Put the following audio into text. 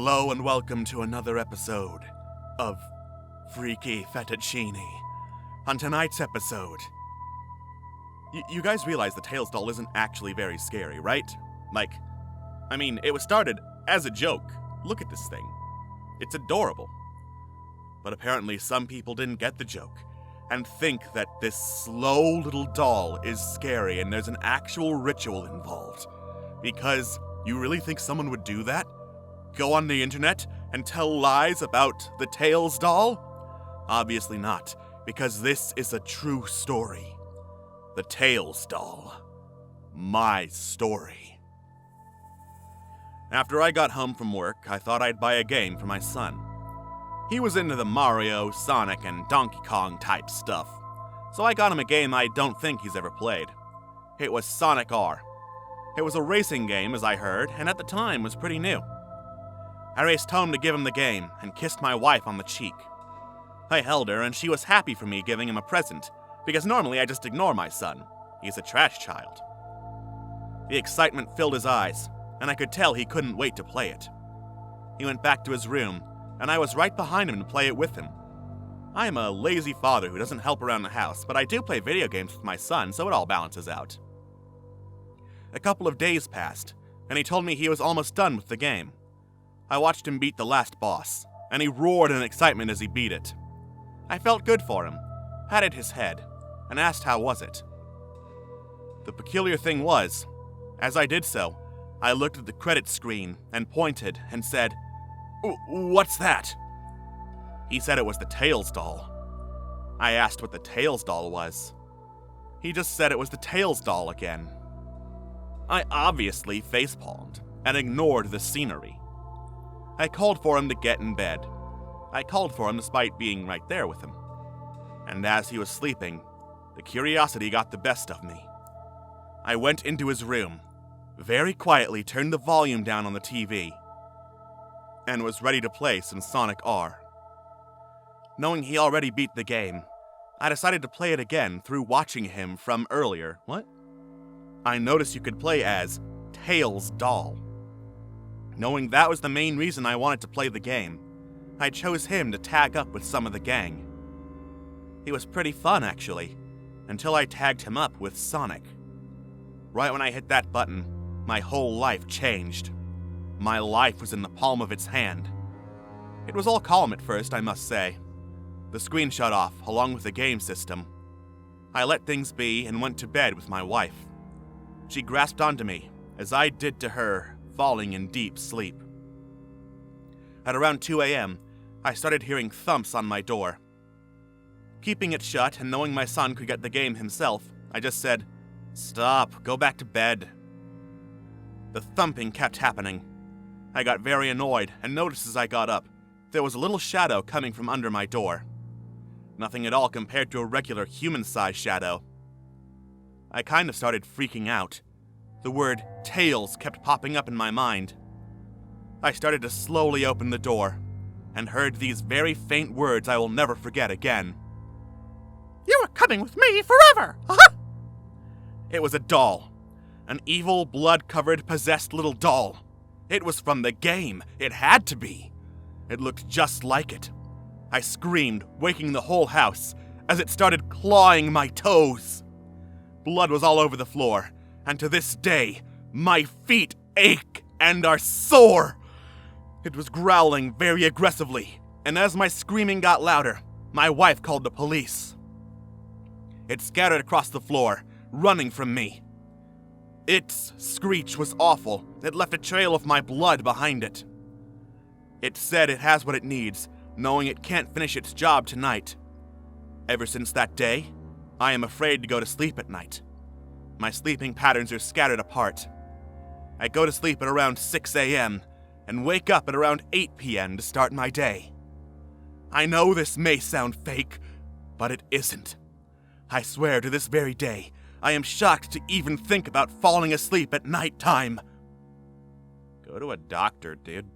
Hello and welcome to another episode of Freaky Fettuccine. On tonight's episode, you guys realize the Tails doll isn't actually very scary, right? It was started as a joke. Look at this thing. It's adorable. But apparently some people didn't get the joke and think that this slow little doll is scary and there's an actual ritual involved. Because you really think someone would do that? Go on the internet and tell lies about the Tails doll? Obviously not, because this is a true story. The Tails doll. My story. After I got home from work, I thought I'd buy a game for my son. He was into the Mario, Sonic, and Donkey Kong type stuff, so I got him a game I don't think he's ever played. It was Sonic R. It was a racing game, as I heard, and at the time was pretty new. I raced home to give him the game and kissed my wife on the cheek. I held her, and she was happy for me giving him a present, because normally I just ignore my son. He's a trash child. The excitement filled his eyes, and I could tell he couldn't wait to play it. He went back to his room, and I was right behind him to play it with him. I am a lazy father who doesn't help around the house, but I do play video games with my son, so it all balances out. A couple of days passed, and he told me he was almost done with the game. I watched him beat the last boss, and he roared in excitement as he beat it. I felt good for him, patted his head, and asked how was it. The peculiar thing was, as I did so, I looked at the credit screen and pointed and said, "What's that?" He said it was the Tails doll. I asked what the Tails doll was. He just said it was the Tails doll again. I obviously facepalmed and ignored the scenery. I called for him to get in bed. I called for him despite being right there with him. And as he was sleeping, the curiosity got the best of me. I went into his room, very quietly turned the volume down on the TV, and was ready to play some Sonic R. Knowing he already beat the game, I decided to play it again through watching him from earlier. What? I noticed you could play as Tails doll. Knowing that was the main reason I wanted to play the game, I chose him to tag up with some of the gang. He was pretty fun, actually, until I tagged him up with Sonic. Right when I hit that button, my whole life changed. My life was in the palm of its hand. It was all calm at first, I must say. The screen shut off, along with the game system. I let things be and went to bed with my wife. She grasped onto me, as I did to her, falling in deep sleep. At around 2 a.m., I started hearing thumps on my door. Keeping it shut and knowing my son could get the game himself, I just said, "Stop, go back to bed." The thumping kept happening. I got very annoyed and noticed as I got up, there was a little shadow coming from under my door. Nothing at all compared to a regular human-sized shadow. I kind of started freaking out. The word Tails kept popping up in my mind. I started to slowly open the door, and heard these very faint words I will never forget again. "You are coming with me forever! Uh-huh!" It was a doll. An evil, blood-covered, possessed little doll. It was from the game. It had to be. It looked just like it. I screamed, waking the whole house, as it started clawing my toes. Blood was all over the floor, and to this day, my feet ache and are sore. It was growling very aggressively, and as my screaming got louder, my wife called the police. It scattered across the floor, running from me. Its screech was awful. It left a trail of my blood behind it. It said it has what it needs, knowing it can't finish its job tonight. Ever since that day, I am afraid to go to sleep at night. My sleeping patterns are scattered apart. I go to sleep at around 6 a.m. and wake up at around 8 p.m. to start my day. I know this may sound fake, but it isn't. I swear to this very day, I am shocked to even think about falling asleep at night time. Go to a doctor, dude.